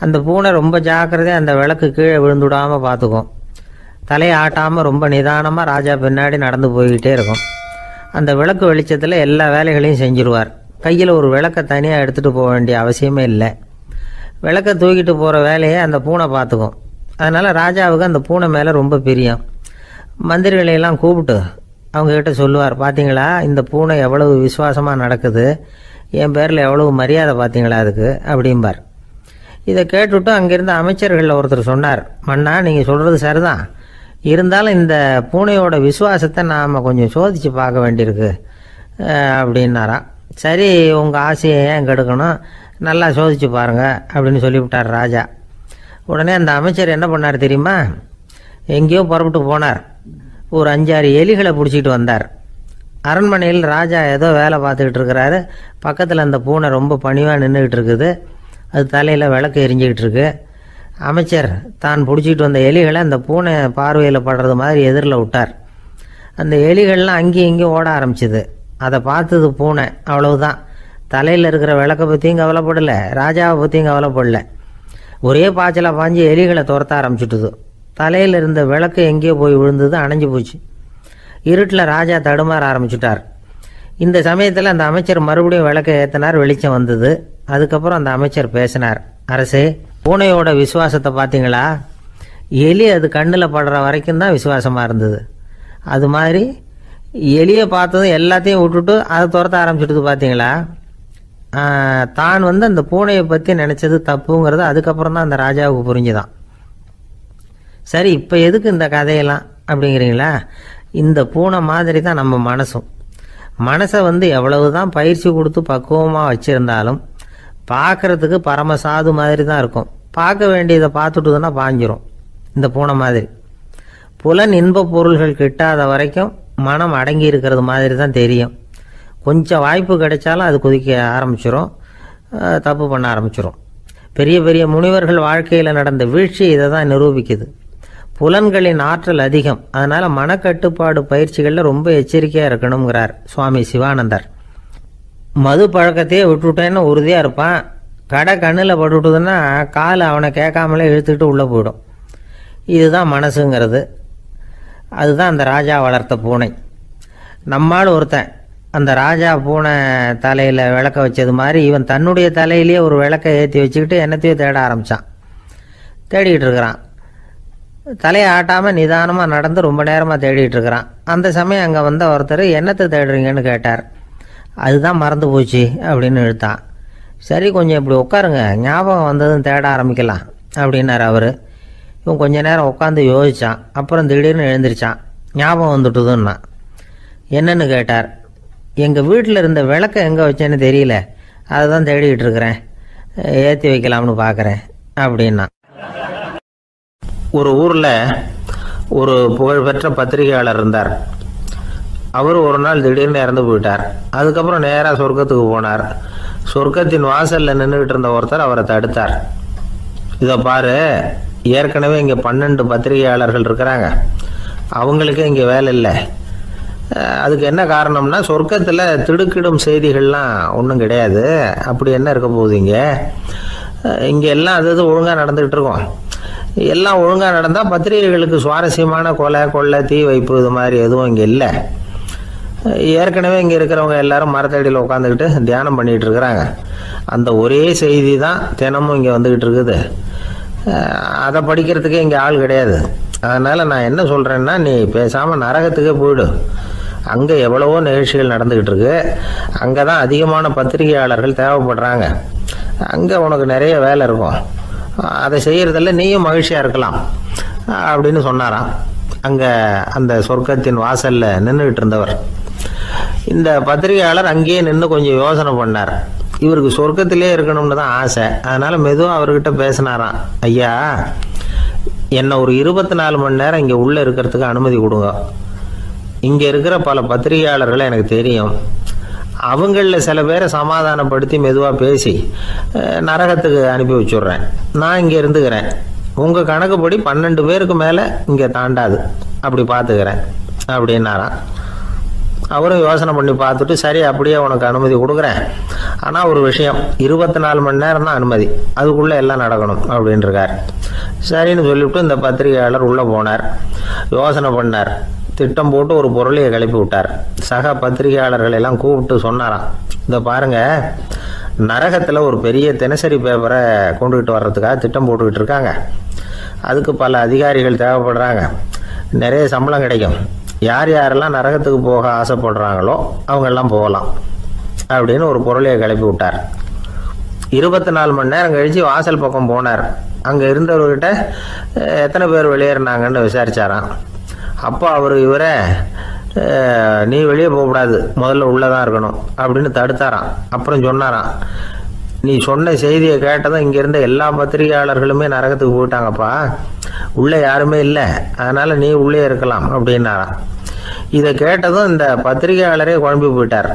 அந்த பூனை ரொம்ப ஜாக்கிரதையாக அந்த விளக்கு கீழே விழுந்துடாமல் பார்த்துக்கும். தலையை ஆட்டாமல் ரொம்ப நிதானமாக ராஜா பின்னாடி நடந்து போய்கிட்டே இருக்கும். அந்த விளக்கு வெளிச்சத்தில் எல்லா வேலைகளையும் செஞ்சுருவார். கையில் ஒரு விளக்கை தனியாக எடுத்துகிட்டு போக வேண்டிய அவசியமே இல்லை. விளக்கை தூக்கிட்டு போகிற வேலையை அந்த பூனை பார்த்துக்கும். அதனால் ராஜாவுக்கு அந்த பூனை மேலே ரொம்ப பிரியம். மந்திரிகளையெல்லாம் கூப்பிட்டு அவங்கக்கிட்ட சொல்லுவார், பார்த்தீங்களா இந்த பூனை எவ்வளவு விசுவாசமாக நடக்குது, என் பேரில் எவ்வளவு மரியாதை பார்த்தீங்களா அதுக்கு அப்படிம்பார். இதை கேட்டுவிட்டு அங்கேருந்து அமைச்சர்களில் ஒருத்தர் சொன்னார், மன்னா நீங்கள் சொல்கிறது சரிதான், இருந்தாலும் இந்த பூனையோட விசுவாசத்தை நாம் கொஞ்சம் சோதித்து பார்க்க வேண்டியிருக்கு அப்படின்னாராம். சரி, உங்கள் ஆசையை ஏன் கெடுக்கணும், நல்லா சோதித்து பாருங்கள் அப்படின்னு சொல்லிவிட்டார் ராஜா. உடனே அந்த அமைச்சர் என்ன பண்ணார் தெரியுமா? எங்கேயோ புறப்பட்டு போனார். ஒரு 5-6 எலிகளை பிடிச்சிட்டு வந்தார். அரண்மனையில் ராஜா ஏதோ வேலை பார்த்துக்கிட்டு இருக்கிறாரு. பக்கத்தில் அந்த பூனை ரொம்ப பணிவாக நின்றுக்கிட்டு இருக்குது. அது தலையில் விளக்கு எரிஞ்சிக்கிட்டு இருக்கு. அமைச்சர் தான் பிடிச்சிட்டு வந்த எலிகளை அந்த பூனை பார்வையில் படுறது மாதிரி எதிரில் விட்டார். அந்த எலிகள்லாம் அங்கேயும் இங்கேயும் ஓட ஆரம்பிச்சிது. அதை பார்த்தது பூனை, அவ்வளவுதான். தலையில் இருக்கிற விளக்கை பற்றியும் கவலைப்படலை, ராஜாவை பற்றியும் கவலைப்படலை. ஒரே பாய்ச்சலாக பாஞ்சு எலிகளை துரத்த ஆரம்பிச்சுட்டுது. தலையில் இருந்த விளக்கு எங்கேயோ போய் விழுந்தது, அணைஞ்சு போச்சு. இருட்டில் ராஜா தடுமாற ஆரம்பிச்சுட்டார். இந்த சமயத்தில் அந்த அமைச்சர் மறுபடியும் விளக்கை ஏற்றினார். வெளிச்சம் வந்தது. அதுக்கப்புறம் அந்த அமைச்சர் பேசினார், அரசே, பூனையோட விசுவாசத்தை பார்த்தீங்களா? எலி அது கண்ணில் படுற வரைக்கும் தான் விசுவாசமாக இருந்தது. அது மாதிரி எலியை பார்த்ததும் எல்லாத்தையும் விட்டுட்டு அதை துரத்த ஆரம்பிச்சுட்டு பார்த்தீங்களா? தான் அந்த பூனையை பற்றி நினச்சது தப்புங்கிறது அதுக்கப்புறம் தான் அந்த ராஜாவுக்கு புரிஞ்சுதான். சரி, இப்போ எதுக்கு இந்த கதையெல்லாம் அப்படிங்கிறீங்களா? இந்த பூனை மாதிரி தான் நம்ம மனசும். மனசை எவ்வளவு தான் பயிற்சி கொடுத்து பக்குவமாக வச்சுருந்தாலும் பார்க்குறதுக்கு பரமசாது மாதிரி தான் இருக்கும். பார்க்க வேண்டியதை பார்த்துட்டுதுன்னா பாஞ்சிரும். இந்த பூனை மாதிரி புலன் இன்ப பொருள்கள் கிட்டாத வரைக்கும் மனம் அடங்கி இருக்கிறது மாதிரி தான் தெரியும். கொஞ்சம் வாய்ப்பு கிடைச்சாலும் அது குதிக்க ஆரம்பிச்சிடும், தப்பு பண்ண ஆரம்பிச்சிடும். பெரிய பெரிய முனிவர்கள் வாழ்க்கையில் நடந்த வீழ்ச்சி இதை தான் நிரூபிக்குது. புலன்களின் ஆற்றல் அதிகம். அதனால் மனக்கட்டுப்பாடு பயிற்சிகளில் ரொம்ப எச்சரிக்கையாக இருக்கணுங்கிறார் சுவாமி சிவானந்தர். மது பழக்கத்தையே விட்டுவிட்டேன்னு உறுதியாக இருப்பான். கடை கண்ணில் பட்டுவிட்டதுன்னா கால் அவனை கேட்காமலே இழுத்துக்கிட்டு உள்ளே போயிடும். இதுதான் மனசுங்கிறது. அதுதான் அந்த ராஜா வளர்த்த பூனை. நம்மால் ஒருத்தன் அந்த ராஜா பூனை தலையில் விளக்க வச்சது மாதிரி இவன் தன்னுடைய தலையிலேயே ஒரு விளக்கை ஏற்றி வச்சுக்கிட்டு என்னத்தையோ தேட ஆரம்பித்தான். தேடிக்கிட்டு இருக்கிறான். தலையை ஆட்டாமல் நிதானமாக நடந்து ரொம்ப நேரமாக தேடிட்டு இருக்கிறான். அந்த சமயம் அங்கே வந்த ஒருத்தர், என்னத்தை தேடுறீங்கன்னு கேட்டார். அதுதான் மறந்து போச்சு அப்படின்னு இழுத்தான். சரி, கொஞ்சம் இப்படி உட்காருங்க, ஞாபகம் வந்ததும் தேட ஆரம்பிக்கலாம் அப்படின்னார் அவர். இவன் கொஞ்ச நேரம் உட்காந்து யோசித்தான். அப்புறம் திடீர்னு எழுந்திரிச்சான். ஞாபகம் வந்துட்டுதுன்னா. என்னன்னு கேட்டார். எங்கள் வீட்டில் இருந்த விளக்கை எங்கே வச்சேன்னு தெரியல, அதை தான் தேடிக்கிட்டு இருக்கிறேன், ஏற்றி வைக்கலாம்னு பார்க்குறேன் அப்படின்னா. ஒரு ஊரில் ஒரு புகழ்பெற்ற பத்திரிகையாளர் இருந்தார். அவர் ஒரு நாள் திடீர்னு இறந்து போயிட்டார். அதுக்கப்புறம் நேராக சொர்க்கத்துக்கு போனார். சொர்க்கத்தின் வாசலில் நின்றுக்கிட்டு இருந்த ஒருத்தர் அவரை தடுத்தார். இதை பாரு, ஏற்கனவே இங்கே 12 பத்திரிகையாளர்கள் இருக்கிறாங்க, அவங்களுக்கு இங்கே வேலை இல்லை. அதுக்கு என்ன காரணம்னா, சொர்க்கத்தில் திடுக்கிடும் செய்திகள்லாம் ஒன்றும் கிடையாது. அப்படி என்ன இருக்க போகுது இங்கே எல்லாம் அது ஒழுங்காக நடந்துக்கிட்டு இருக்கோம். எல்லாம் ஒழுங்காக நடந்தால் பத்திரிகைகளுக்கு சுவாரஸ்யமான கொலை கொள்ளை தீ வைப்பு இது மாதிரி எதுவும் இங்கே இல்லை. ஏற்கனவே இங்கே இருக்கிறவங்க எல்லாரும் மரத்தடியில் உட்காந்துக்கிட்டு தியானம் பண்ணிகிட்டு இருக்கிறாங்க. அந்த ஒரே செய்தி தான் தினமும் இங்கே வந்துக்கிட்டு இருக்குது. அதை படிக்கிறதுக்கே இங்கே ஆள் கிடையாது. அதனால் நான் என்ன சொல்கிறேன்னா, நீ பேசாமல் நரகத்துக்கே போயிடு. அங்கே எவ்வளவோ நிகழ்ச்சிகள் நடந்துக்கிட்டு இருக்கு. அங்கே தான் அதிகமான பத்திரிகையாளர்கள் தேவைப்படுறாங்க. அங்கே உனக்கு நிறைய வேலை இருக்கும். அதை செய்கிறதில்ல நீயும் மகிழ்ச்சியாக இருக்கலாம் அப்படின்னு சொன்னாராம். அங்கே அந்த சொர்க்கத்தின் வாசலில் நின்றுக்கிட்டு இருந்தவர். இந்த பத்திரிகையாளர் அங்கேயே நின்று கொஞ்சம் யோசனை பண்ணார். இவருக்கு சொர்க்கத்திலே இருக்கணும்னு தான் ஆசை. அதனால் மெதுவாக அவர்கிட்ட பேசினாராம். ஐயா, என்னை ஒரு 24 மணி நேரம் இங்கே உள்ளே இருக்கிறதுக்கு அனுமதி கொடுங்க. இங்கே இருக்கிற பல பத்திரிகையாளர்களை எனக்கு தெரியும். அவங்களில் சில பேரை சமாதானப்படுத்தி மெதுவாக பேசி நரகத்துக்கு அனுப்பி வச்சுட்றேன். நான் இங்கே இருந்துக்கிறேன். உங்கள் கணக்குப்படி 12 பேருக்கு மேலே இங்கே தாண்டாது, அப்படி பார்த்துக்கிறேன் அப்படின்னாராம். அவரும் யோசனை பண்ணி பார்த்துட்டு, சரி அப்படியே உனக்கு அனுமதி கொடுக்குறேன், ஆனால் ஒரு விஷயம், 24 மணி நேரம் தான் அனுமதி, அதுக்குள்ளே எல்லாம் நடக்கணும் அப்படின்ட்டுருக்கார். சரின்னு சொல்லிவிட்டு இந்த பத்திரிகையாளர் உள்ளே போனார். யோசனை பண்ணார், திட்டம் போட்டு ஒரு பொருளையை கிளப்பி விட்டார். சக பத்திரிகையாளர்கள் எல்லாம் கூப்பிட்டு சொன்னாராம், இந்த பாருங்க, நரகத்தில் ஒரு பெரிய தினசரி பேப்பரை கொண்டுகிட்டு வர்றதுக்காக திட்டம் போட்டுக்கிட்டு இருக்காங்க. அதுக்கு பல அதிகாரிகள் தேவைப்படுறாங்க, நிறைய சம்பளம் கிடைக்கும். யார் யாரெல்லாம் நரகத்துக்கு போக ஆசைப்படுறாங்களோ அவங்கெல்லாம் போகலாம் அப்படின்னு ஒரு பொருளையை கிளப்பி விட்டார். 24 மணி நேரம் கழித்து வாசல் பக்கம் போனார். அங்கே இருந்தவர்கிட்ட எத்தனை பேர் வெளியேறினாங்கன்னு விசாரிச்சாராம். அப்போ அவர் இவரை, நீ வெளியே போகக்கூடாது, முதல்ல உள்ளே தான் இருக்கணும் அப்படின்னு தடுத்தாராம். அப்புறம் சொன்னாராம், நீ சொன்ன செய்தியை கேட்டதும் இங்கே இருந்த எல்லா பத்திரிகையாளர்களுமே நரகத்துக்கு போயிட்டாங்கப்பா, உள்ளே யாருமே இல்லை, அதனால் நீ உள்ளே இருக்கலாம் அப்படின்னாராம். இதை கேட்டதும் இந்த பத்திரிகையாளரே குழம்பி போயிட்டார்.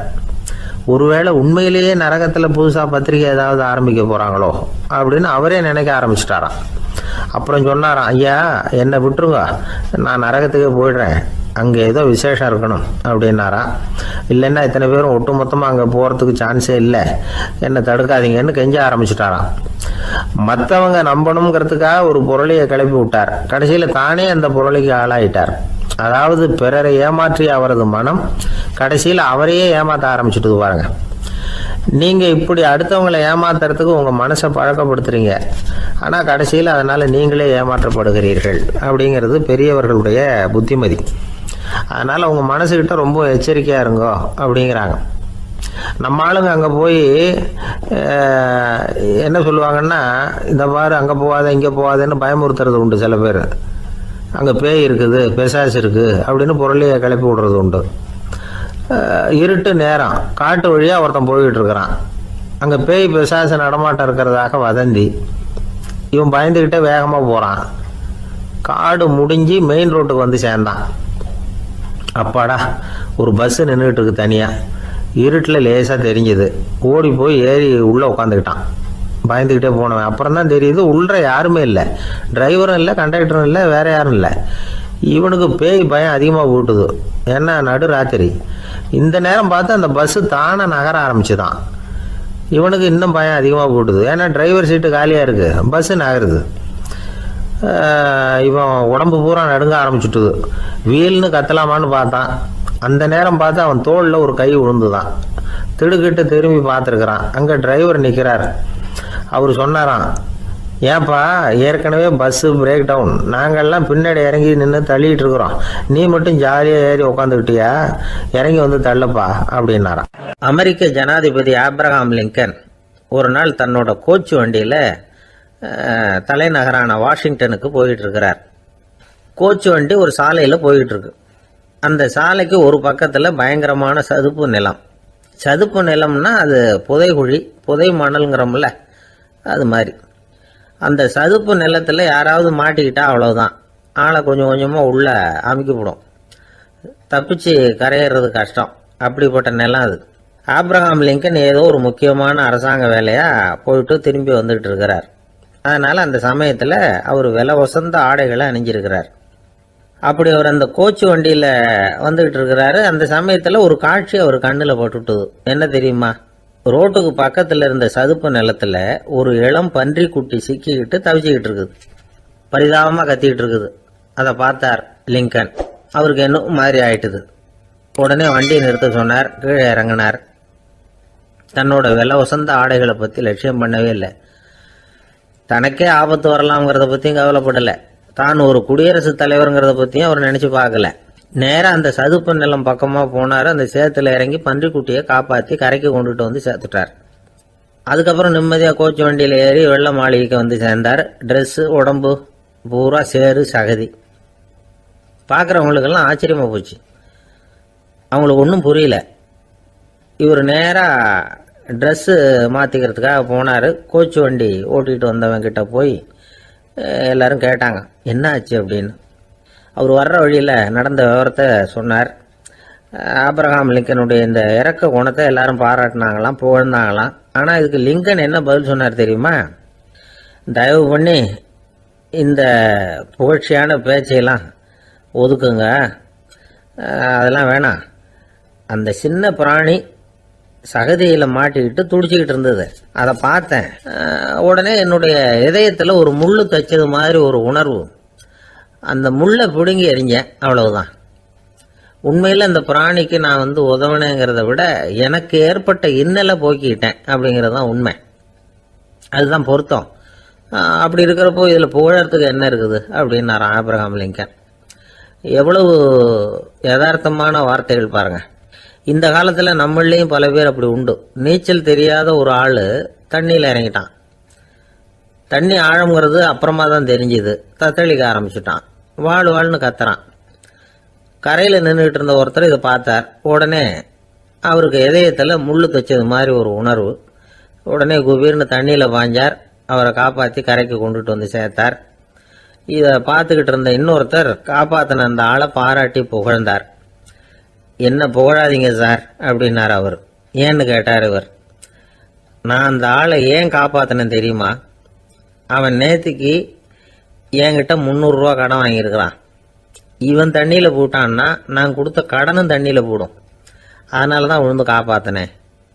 ஒருவேளை உண்மையிலேயே நரகத்தில் புதுசாக பத்திரிகை ஏதாவது ஆரம்பிக்க போகிறாங்களோ அப்படின்னு அவரே நினைக்க ஆரம்பிச்சிட்டாராம். அப்புறம் சொன்னாராம், ஐயா என்னை விட்டுருங்க, நான் நரகத்துக்கே போயிடுறேன், அங்கே ஏதோ விசேஷம் இருக்கணும் அப்படின்னாராம். இல்லைன்னா இத்தனை பேரும் ஒட்டு மொத்தமாக அங்கே போகிறதுக்கு சான்ஸே இல்லை, என்னை தடுக்காதீங்கன்னு கெஞ்ச ஆரம்பிச்சிட்டாராம். மற்றவங்க நம்பணுங்கிறதுக்காக ஒரு பொருளையை கிளப்பி விட்டார். கடைசியில் தானே அந்த பொருளைக்கு ஆளாயிட்டார். அதாவது பிறரை ஏமாற்றிய அவரது மனம் கடைசியில் அவரையே ஏமாற்ற ஆரம்பிச்சுட்டு பாருங்க. நீங்கள் இப்படி அடுத்தவங்களை ஏமாத்துறதுக்கு உங்கள் மனசை பழக்கப்படுத்துறீங்க, ஆனால் கடைசியில் அதனால் நீங்களே ஏமாற்றப்படுகிறீர்கள் அப்படிங்கிறது பெரியவர்களுடைய புத்திமதி. அதனால் உங்கள் மனசுக்கிட்ட ரொம்ப எச்சரிக்கையாக இருங்கோ அப்படிங்கிறாங்க. நம்ம ஆளுங்க அங்கே போய் என்ன சொல்லுவாங்கன்னா, இந்த மாதிரி அங்கே போகாத இங்கே போகாதன்னு பயமுறுத்துறது உண்டு. சில பேர் அங்கே பேய் இருக்குது, பிசாசு இருக்குது அப்படின்னு பொருளையை கிளப்பி விடுறது உண்டு. இருட்டு நேரம் காட்டு வழியாக ஒருத்தன் போய்கிட்டு இருக்கிறான். அங்கே பேய் பிசாசு நடமாட்டம் இருக்கிறதாக வதந்தி. இவன் பயந்துக்கிட்டே வேகமாக போகிறான். காடு முடிஞ்சு மெயின் ரோட்டுக்கு வந்து சேர்ந்தான். அப்பாடா, ஒரு பஸ்ஸு நின்றுக்கிட்டு இருக்கு தனியாக, இருட்டில் லேசாக தெரிஞ்சுது. ஓடி போய் ஏறி உள்ளே உட்காந்துக்கிட்டான். பயந்துக்கிட்டே போனவன் அப்புறம் தான் தெரியுது உள்ளே யாருமே இல்லை, டிரைவரும் இல்லை, கண்டக்டரும் இல்லை, வேற யாரும் இல்லை. இவனுக்கு பேய் பயம் அதிகமாக போட்டுது. ஏன்னா நடு ராத்திரி, இந்த நேரம் பார்த்து அந்த பஸ்ஸு தானே நகர ஆரம்பிச்சுதான். இவனுக்கு இன்னும் பயம் அதிகமாக போட்டுது. ஏன்னா டிரைவர் சீட்டு காலியாக இருக்குது, பஸ்ஸு நகருது. இவன் உடம்பு பூரா நடுங்க ஆரம்பிச்சுட்டுது. வீல்னு கத்தலாமான்னு பார்த்தான். அந்த நேரம் பார்த்து அவன் தோளில் ஒரு கை விழுந்துதான். திடுக்கிட்டு திரும்பி பார்த்துருக்குறான். அங்கே டிரைவர் நிற்கிறார். அவர் சொன்னாராம், ஏன்பா ஏற்கனவே பஸ்ஸு பிரேக் டவுன், நாங்கள்லாம் பின்னாடி இறங்கி நின்று தள்ளிட்டு இருக்கிறோம், நீ மட்டும் ஜாலியாக ஏறி உக்காந்துக்கிட்டியா, இறங்கி வந்து தள்ளப்பா அப்படின்னாராம். அமெரிக்க ஜனாதிபதி ஆப்ரஹாம் லிங்கன் ஒரு நாள் தன்னோட கோச்சு வண்டியில் தலைநகரான வாஷிங்டனுக்கு போயிட்டு இருக்கிறார். கோச்சு வண்டி ஒரு சாலையில் போயிட்டு இருக்கு. அந்த சாலைக்கு ஒரு பக்கத்தில் பயங்கரமான சதுப்பு நிலம். சதுப்பு நிலம்னா அது புதைகுழி, புதை மணல்ங்கிறோம்ல, அது மாதிரி. அந்த சதுப்பு நிலத்தில் யாராவது மாட்டிக்கிட்டா அவ்வளோதான், ஆளை கொஞ்சம் கொஞ்சமாக உள்ள அமுக்கிவிடும், தப்பிச்சு கரையேறது கஷ்டம். அப்படிப்பட்ட நிலம் அது. ஆப்ரஹாம் லிங்கன் ஏதோ ஒரு முக்கியமான அரசாங்க வேலையாக போயிட்டு திரும்பி வந்துக்கிட்டு இருக்கிறார். அதனால் அந்த சமயத்தில் அவர் விலை வசந்த ஆடைகளை அணிஞ்சிருக்கிறார். அப்படி அவர் அந்த கோச்சு வண்டியில் வந்துக்கிட்டு இருக்கிறாரு. அந்த சமயத்தில் ஒரு காட்சி அவர் கண்ணில் பட்டுட்டுது. என்ன தெரியுமா? ரோட்டுக்கு பக்கத்தில் இருந்த சதுப்பு நிலத்தில் ஒரு இளம் பன்றி குட்டி சிக்கிக்கிட்டு தவிச்சிக்கிட்டு இருக்குது. பரிதாபமாக கத்திக்கிட்டு இருக்குது. அதை பார்த்தார் லிங்கன். அவருக்கு என்ன மாதிரி ஆயிட்டுது. உடனே வண்டியை நிறுத்த சொன்னார். கீழே இறங்கினார். தன்னோட விலை வசந்த ஆடைகளை பற்றி லட்சியம் பண்ணவே இல்லை. தனக்கே ஆபத்து வரலாம்ங்கிறத பற்றியும் கவலைப்படலை. தான் ஒரு குடியரசுத் தலைவருங்கிறத பற்றியும் அவர் நினச்சி பார்க்கல. நேராக அந்த சதுப்பு நிலம் பக்கமாக போனார். அந்த சேத்துல இறங்கி பன்றிக்குட்டியை காப்பாற்றி கரைக்கு கொண்டுட்டு வந்து சேர்த்துட்டார். அதுக்கப்புறம் நிம்மதியாக கோச்சு வண்டியில் ஏறி வெள்ள மாளிகைக்கு வந்து சேர்ந்தார். ட்ரெஸ்ஸு உடம்பு பூரா சேரு சகதி. பார்க்குறவங்களுக்கெல்லாம் ஆச்சரியமாக போச்சு. அவங்களுக்கு ஒன்றும் புரியல. இவர் நேராக ட்ரெஸ்ஸு மாற்றிக்கிறதுக்காக போனார். கோச்சு வண்டி ஓட்டிகிட்டு வந்தவங்கிட்ட போய் எல்லாரும் கேட்டாங்க என்ன ஆச்சு அப்படின்னு. அவர் வர்ற வழியில் நடந்த விவரத்தை சொன்னார். ஆபிரகாம் லிங்கனுடைய இந்த இறக்க குணத்தை எல்லாரும் பாராட்டினாங்களாம், புகழ்ந்தாங்களாம். ஆனால் இதுக்கு லிங்கன் என்ன பதில் சொன்னார் தெரியுமா? தயவு பண்ணி இந்த புகழ்ச்சியான பேச்சையெல்லாம் ஒதுக்குங்க, அதெல்லாம் வேணாம். அந்த சின்ன பிராணி சகதியில் மாட்டிக்கிட்டு துடிச்சிக்கிட்டு இருந்தது, அதை பார்த்தேன். உடனே என்னுடைய இதயத்தில் ஒரு முள்ளு தைச்சது மாதிரி ஒரு உணர்வு. அந்த முள்ளை பிடுங்கி எறிஞ்சேன், அவ்வளவுதான். உண்மையில் அந்த பிராணிக்கு நான் உதவினேங்கிறத விட எனக்கு ஏற்பட்ட இன்னலை போக்கிக்கிட்டேன் அப்படிங்கிறது தான் உண்மை. அதுதான் பொருத்தம். அப்படி இருக்கிறப்போ இதில் புகழறதுக்கு என்ன இருக்குது அப்படின்னாரு ஆபிரகாம் லிங்கன். எவ்வளவு யதார்த்தமான வார்த்தைகள் பாருங்க. இந்த காலத்தில் நம்மளையும் பல பேர் அப்படி உண்டு. நீச்சல் தெரியாத ஒரு ஆள் தண்ணியில் இறங்கிட்டான். தண்ணி ஆழம்ங்கிறது அப்புறமா தான் தெரிஞ்சுது. தத்தளிக்க ஆரம்பிச்சுட்டான், வாழ் வாழ்னு கத்துறான். கரையில் நின்றுட்டு இருந்த ஒருத்தர் இதை பார்த்தார். உடனே அவருக்கு இதயத்தில் முள்ளு தைச்சது மாதிரி ஒரு உணர்வு. உடனே குபீர்னு தண்ணியில் பாஞ்சார். அவரை காப்பாற்றி கரைக்கு கொண்டுட்டு வந்து சேர்த்தார். இதை பார்த்துக்கிட்டு இருந்த இன்னொருத்தர் காப்பாற்றின அந்த ஆளை பாராட்டி புகழ்ந்தார். என்ன புகழாதீங்க சார் அப்படின்னார் அவர். ஏன்னு கேட்டார் இவர். நான் அந்த ஆளை ஏன் காப்பாற்றினேன் தெரியுமா? அவன் நேற்றுக்கு என்கிட்ட 300 ரூபா கடன் வாங்கியிருக்கிறான். இவன் தண்ணியில் போட்டான்னா நான் கொடுத்த கடனும் தண்ணியில் போடும். அதனால தான் விழுந்து காப்பாற்றினேன்